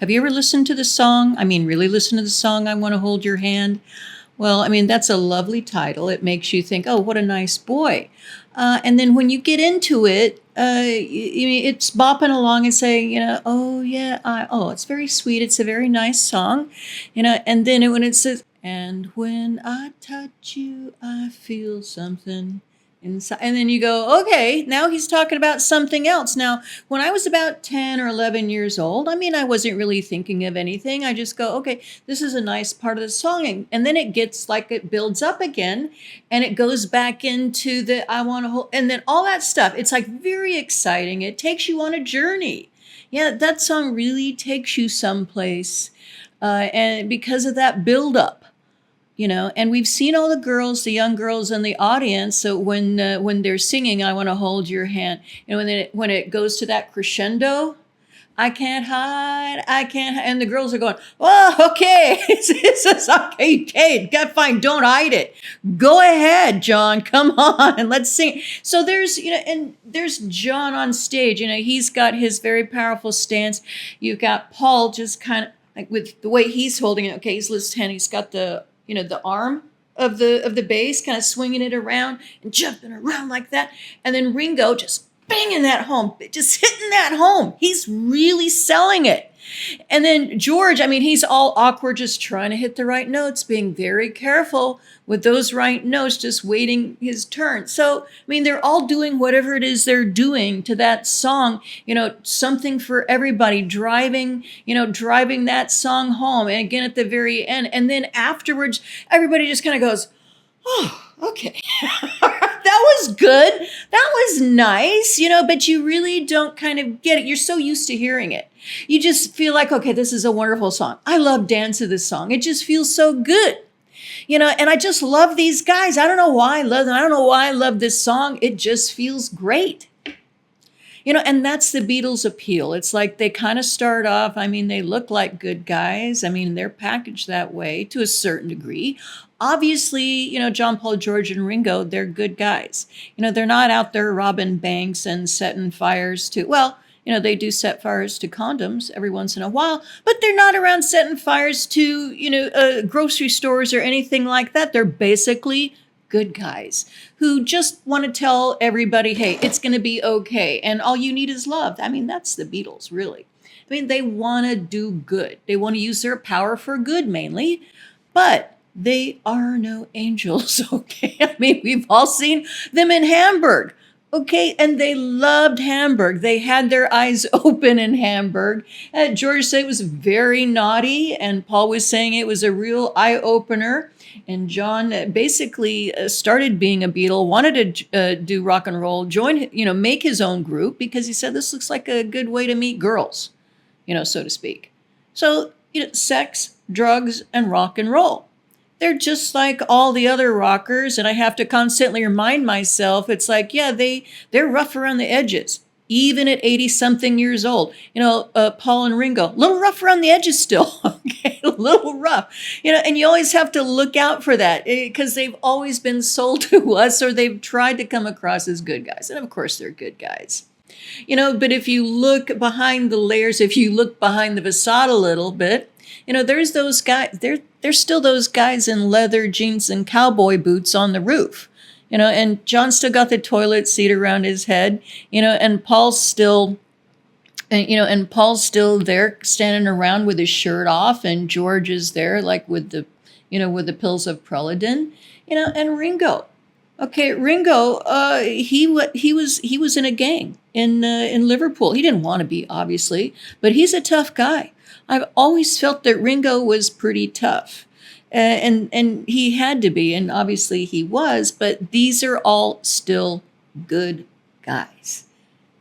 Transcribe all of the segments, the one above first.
Have you ever listened to the song? I mean, really listened to the song, I Want to Hold Your Hand? Well, I mean, that's a lovely title. It makes you think, oh, what a nice boy. And then when you get into it, it's bopping along and saying, oh, yeah, it's very sweet. It's a very nice song, and then when it says, and when I touch you, I feel something inside. And then you go, okay, now he's talking about something else. Now, when I was about 10 or 11 years old, I mean, I wasn't really thinking of anything. I just go, okay, this is a nice part of the song. And then it gets like it builds up again and it goes back into the I want to hold, and then all that stuff. It's like very exciting. It takes you on a journey. Yeah, that song really takes you someplace. And because of that build up. And we've seen all the girls, the young girls in the audience. So when they're singing, I want to hold your hand. When it goes to that crescendo, I can't hide, and the girls are going, oh, okay, it's okay, fine, don't hide it. Go ahead, John, come on, and let's sing. So there's, and there's John on stage. He's got his very powerful stance. You've got Paul just kind of like with the way he's holding it. Okay, he's his hand. He's got the arm of the bass, kind of swinging it around and jumping around like that. And then Ringo just banging that home, just hitting that home. He's really selling it. And then George, I mean, he's all awkward, just trying to hit the right notes, being very careful with those right notes, just waiting his turn. So, I mean, they're all doing whatever it is they're doing to that song, something for everybody, driving that song home. And again, at the very end. And then afterwards, everybody just kind of goes, oh, okay. That was good. That was nice, but you really don't kind of get it. You're so used to hearing it. You just feel like, okay, this is a wonderful song. I love dance to this song. It just feels so good. And I just love these guys. I don't know why I love them. I don't know why I love this song. It just feels great. And that's the Beatles' appeal. It's like they kind of start off, I mean, they look like good guys. I mean, they're packaged that way to a certain degree. Obviously, John, Paul, George, and Ringo, they're good guys. They're not out there robbing banks and setting fires to, well, they do set fires to condoms every once in a while, but they're not around setting fires to, grocery stores or anything like that. They're basically good guys who just want to tell everybody, hey, it's going to be okay. And all you need is love. I mean, that's the Beatles, really. I mean, they want to do good. They want to use their power for good mainly, but they are no angels, okay? I mean, we've all seen them in Hamburg. Okay, and they loved Hamburg. They had their eyes open in Hamburg. George said it was very naughty, and Paul was saying it was a real eye-opener. And John basically started being a Beatle, wanted to do rock and roll, join, make his own group because he said this looks like a good way to meet girls, so to speak. So, sex, drugs, and rock and roll. They're just like all the other rockers, and I have to constantly remind myself, it's like, yeah, they're rough around the edges, even at 80-something years old. Paul and Ringo, a little rough around the edges still, okay, a little rough. And you always have to look out for that because they've always been sold to us, or they've tried to come across as good guys. And of course, they're good guys. But if you look behind the layers, if you look behind the facade a little bit, there's those guys, there's still those guys in leather jeans and cowboy boots on the roof, and John's still got the toilet seat around his head, and Paul's still there standing around with his shirt off, and George is there like with the pills of Preludin, and Ringo. Okay, Ringo, he was in a gang in Liverpool. He didn't want to be, obviously, but he's a tough guy. I've always felt that Ringo was pretty tough, and he had to be, and obviously he was, but these are all still good guys.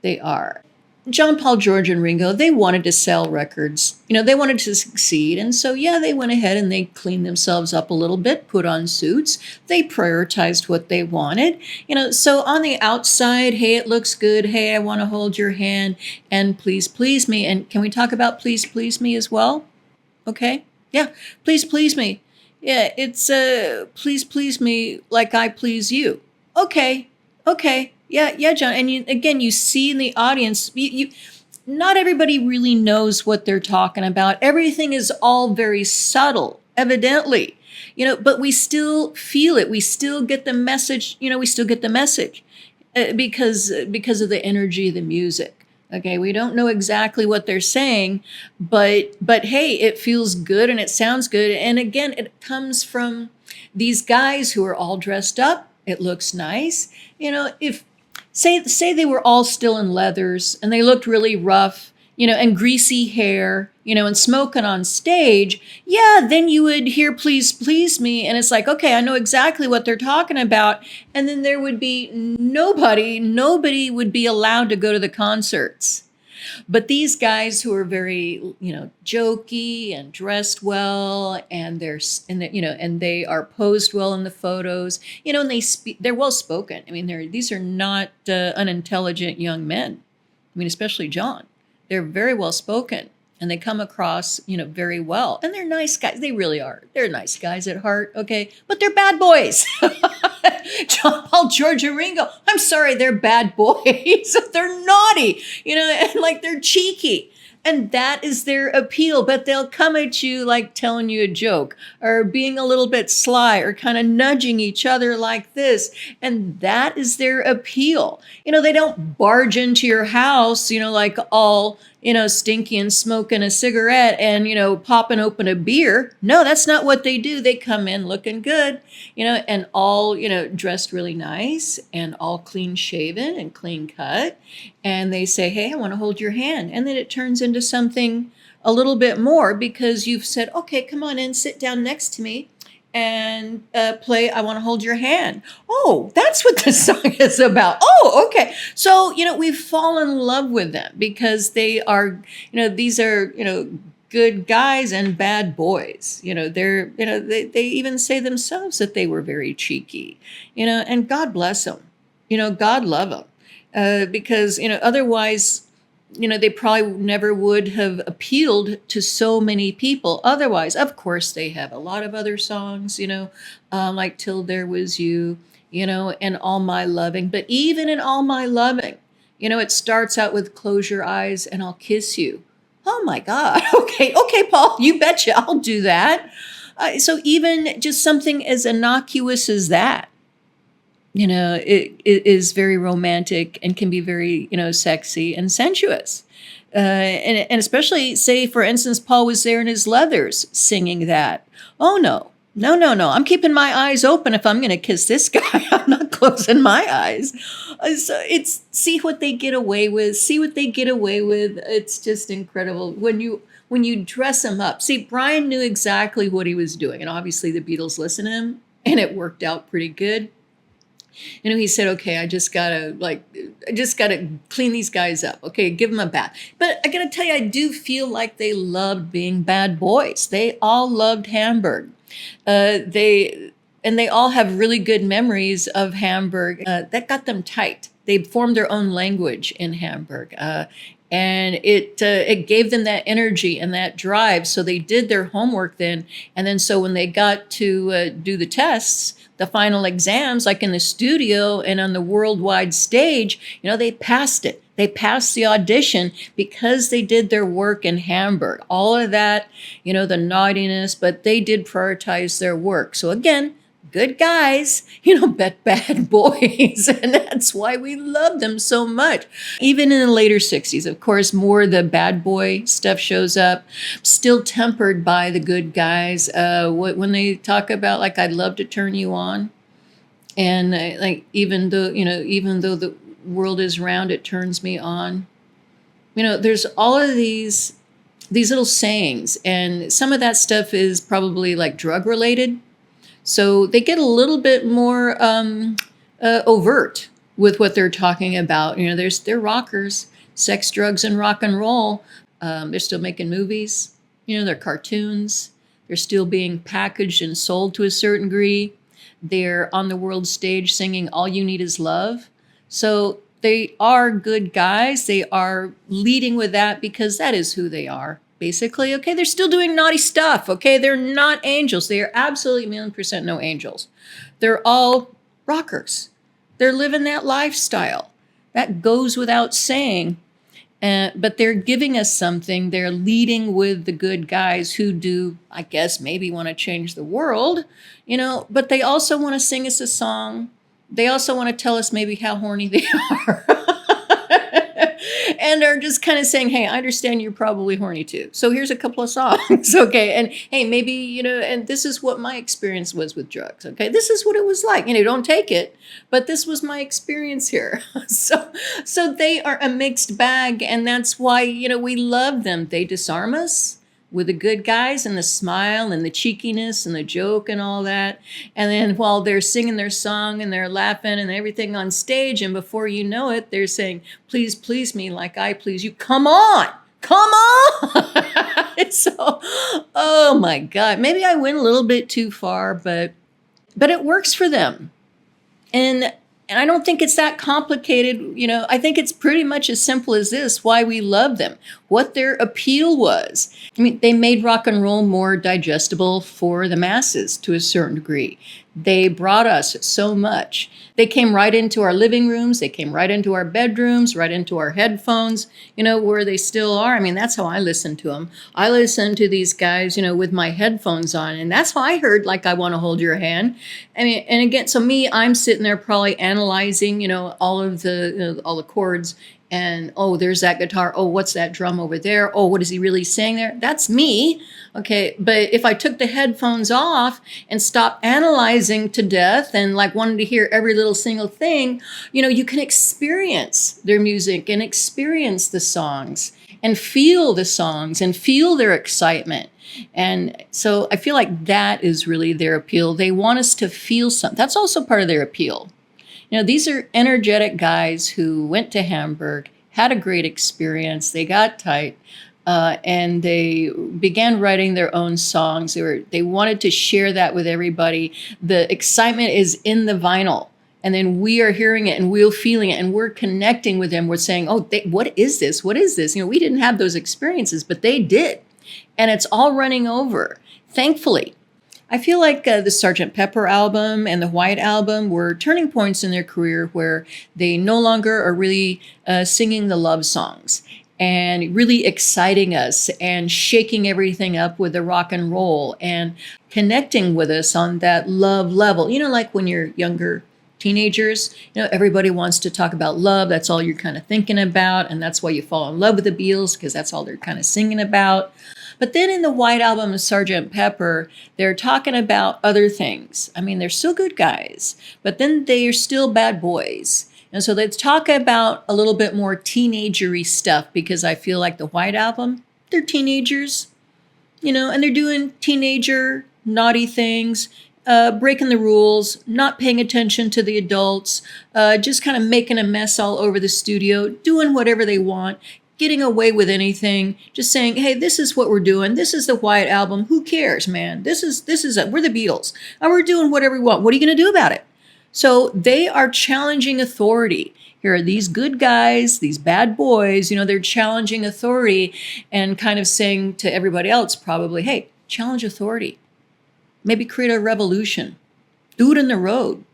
They are. John, Paul, George, and Ringo, they wanted to sell records. They wanted to succeed. And so, yeah, they went ahead and they cleaned themselves up a little bit, put on suits. They prioritized what they wanted. So on the outside, hey, it looks good. Hey, I want to hold your hand and please, please me. And can we talk about please, please me as well? Okay. Yeah. Please, please me. Yeah. It's please, please me like I please you. Okay. Yeah, John. And again, you see in the audience, not everybody really knows what they're talking about. Everything is all very subtle, evidently, but we still feel it. We still get the message, we still get the message because of the energy of the music. Okay, we don't know exactly what they're saying, but hey, it feels good and it sounds good. And again, it comes from these guys who are all dressed up. It looks nice. If say they were all still in leathers and they looked really rough, and greasy hair, and smoking on stage, yeah, then you would hear Please Please Me. And it's like, okay, I know exactly what they're talking about. And then there would be nobody would be allowed to go to the concerts. But these guys who are very, jokey and dressed well, and and they are posed well in the photos, and they're well spoken. I mean, these are not unintelligent young men. I mean, especially John. They're very well spoken, and they come across, very well. And they're nice guys. They really are. They're nice guys at heart, okay? But they're bad boys. John, Paul, George, and Ringo. I'm sorry, they're bad boys. They're naughty, and like they're cheeky. And that is their appeal, but they'll come at you like telling you a joke or being a little bit sly or kind of nudging each other like this. And that is their appeal. They don't barge into your house, like all, stinky and smoking a cigarette and, popping open a beer. No, that's not what they do. They come in looking good, and all, dressed really nice and all clean shaven and clean cut. And they say, hey, I want to hold your hand. And then it turns into something a little bit more because you've said, okay, come on in, sit down next to me and play I Want to Hold Your Hand. Oh, that's what the song is about. Oh, okay. So, we've fallen in love with them because they are, these are, good guys and bad boys. They're, they even say themselves that they were very cheeky, and God bless them. God love them. Because, otherwise, they probably never would have appealed to so many people. Otherwise, of course, they have a lot of other songs, like Till There Was You, and All My Loving. But even in All My Loving, it starts out with Close Your Eyes and I'll Kiss You. Oh, my God. Okay, Paul, you betcha I'll do that. So even just something as innocuous as that, it is very romantic and can be very, sexy and sensuous. And especially, say, for instance, Paul was there in his leathers singing that. Oh, no. I'm keeping my eyes open if I'm going to kiss this guy. I'm not closing my eyes. So see what they get away with. It's just incredible. When you dress him up. See, Brian knew exactly what he was doing. And obviously the Beatles listened to him and it worked out pretty good. He said, okay, I just gotta clean these guys up. Okay, give them a bath. But I gotta tell you, I do feel like they loved being bad boys. They all loved Hamburg. They all have really good memories of Hamburg. That got them tight. They formed their own language in Hamburg. And it gave them that energy and that drive. So they did their homework then. And then so when they got to do the tests, the final exams, like in the studio and on the worldwide stage, they passed it. They passed the audition because they did their work in Hamburg. All of that, the naughtiness, but they did prioritize their work. So again, good guys, but bad boys. And that's why we love them so much. Even in the later 60s, of course, more of the bad boy stuff shows up, still tempered by the good guys. When they talk about, like, I'd love to turn you on. And like, even though the world is round, it turns me on. There's all of these little sayings. And some of that stuff is probably like drug related. So they get a little bit more overt with what they're talking about. They're rockers, sex, drugs, and rock and roll. They're still making movies. They're cartoons. They're still being packaged and sold to a certain degree. They're on the world stage singing All You Need Is Love. So they are good guys. They are leading with that because that is who they are. Basically, okay, they're still doing naughty stuff, okay? They're not angels. They are absolutely 1,000,000% no angels. They're all rockers. They're living that lifestyle. That goes without saying. But they're giving us something. They're leading with the good guys who do, I guess, maybe want to change the world, but they also want to sing us a song. They also want to tell us maybe how horny they are. And are just kind of saying, hey, I understand you're probably horny too. So here's a couple of songs. Okay. And hey, maybe, and this is what my experience was with drugs. Okay. This is what it was like. Don't take it, but this was my experience here. So they are a mixed bag. And that's why, we love them. They disarm us with the good guys and the smile and the cheekiness and the joke and all that. And then while they're singing their song and they're laughing and everything on stage, and before you know it, they're saying, please, please me like I please you. Come on. Come on. So, oh my God, maybe I went a little bit too far, but it works for them. And I don't think it's that complicated. I think it's pretty much as simple as this, why we love them, what their appeal was. I mean, they made rock and roll more digestible for the masses to a certain degree. They brought us so much. They came right into our living rooms. They came right into our bedrooms, right into our headphones, where they still are. I mean, that's how I listen to them. I listen to these guys, with my headphones on. And that's how I heard, like, I Want to Hold Your Hand. I mean, and again, so me, I'm sitting there probably analyzing, all of all the chords. And, oh, there's that guitar. Oh, what's that drum over there? Oh, what is he really saying there? That's me. Okay. But if I took the headphones off and stopped analyzing to death and like wanted to hear every little single thing, you can experience their music and experience the songs and feel the songs and feel their excitement. And so I feel like that is really their appeal. They want us to feel something. That's also part of their appeal. These are energetic guys who went to Hamburg, had a great experience. They got tight, and they began writing their own songs. They wanted to share that with everybody. The excitement is in the vinyl. And then we are hearing it and we're feeling it and we're connecting with them. We're saying, oh, what is this? What is this? We didn't have those experiences, but they did. And it's all running over, thankfully. I feel like the Sgt. Pepper album and the White Album were turning points in their career where they no longer are really singing the love songs and really exciting us and shaking everything up with the rock and roll and connecting with us on that love level. Like when you're younger teenagers, everybody wants to talk about love. That's all you're kind of thinking about. And that's why you fall in love with the Beatles, because that's all they're kind of singing about. But then in the White Album of Sgt. Pepper, they're talking about other things. I mean, they're still good guys, but then they're still bad boys. And so let's talk about a little bit more teenagery stuff, because I feel like the White Album, they're teenagers, and they're doing teenager naughty things, breaking the rules, not paying attention to the adults, just kind of making a mess all over the studio, doing whatever they want, getting away with anything, just saying, hey, this is what we're doing. This is the White Album. Who cares, man? We're the Beatles and we're doing whatever we want. What are you going to do about it? So they are challenging authority. Here are these good guys, these bad boys, they're challenging authority and kind of saying to everybody else probably, hey, challenge authority. Maybe create a revolution. Do it in the road.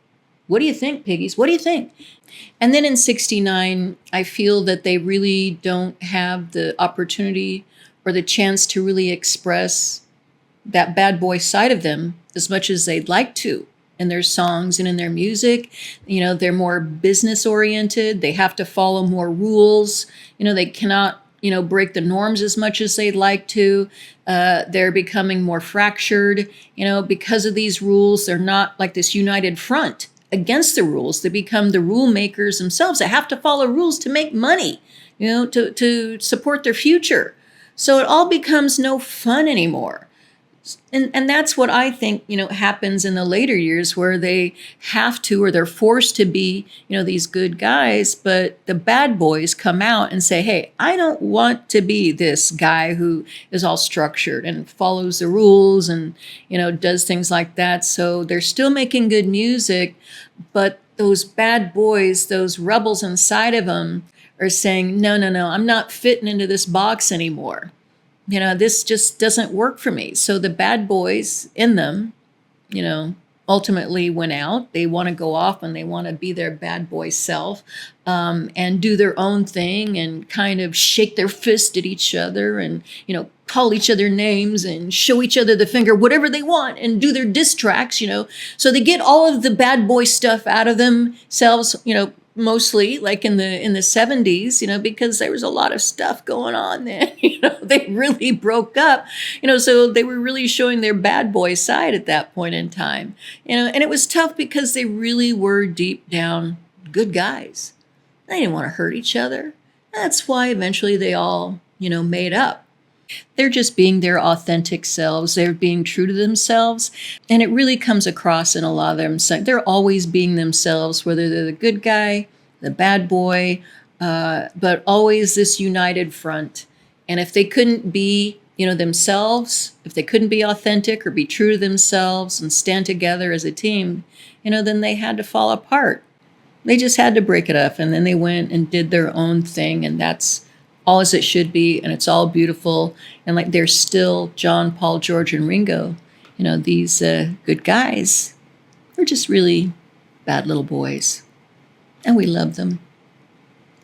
What do you think, piggies? What do you think? And then in 69, I feel that they really don't have the opportunity or the chance to really express that bad boy side of them as much as they'd like to in their songs and in their music. They're more business oriented. They have to follow more rules. They cannot, break the norms as much as they'd like to. They're becoming more fractured, because of these rules. They're not like this united front against the rules. They become the rule makers themselves. They have to follow rules to make money, to support their future. So it all becomes no fun anymore. And that's what I think, happens in the later years where they have to, or they're forced to be, these good guys, but the bad boys come out and say, hey, I don't want to be this guy who is all structured and follows the rules and, does things like that. So they're still making good music, but those bad boys, those rebels inside of them are saying, no, I'm not fitting into this box anymore. This just doesn't work for me. So the bad boys in them, ultimately went out. They want to go off and they want to be their bad boy self, and do their own thing and kind of shake their fist at each other and, call each other names and show each other the finger, whatever they want, and do their diss tracks. So they get all of the bad boy stuff out of themselves, mostly like in the 70s, because there was a lot of stuff going on then. They really broke up, so they were really showing their bad boy side at that point in time, and it was tough because they really were deep down good guys. They didn't want to hurt each other. That's why eventually they all, made up. They're just being their authentic selves. They're being true to themselves. And it really comes across in a lot of them. So they're always being themselves, whether they're the good guy, the bad boy, but always this united front. And if they couldn't be, themselves, if they couldn't be authentic or be true to themselves and stand together as a team, then they had to fall apart. They just had to break it up. And then they went and did their own thing. And that's all as it should be, and it's all beautiful, and like they're still John, Paul, George, and Ringo. These good guys are just really bad little boys, and we love them.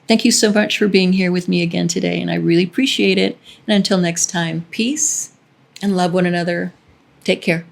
Thank you so much for being here with me again today, and I really appreciate it. And until next time, peace and love one another. Take care.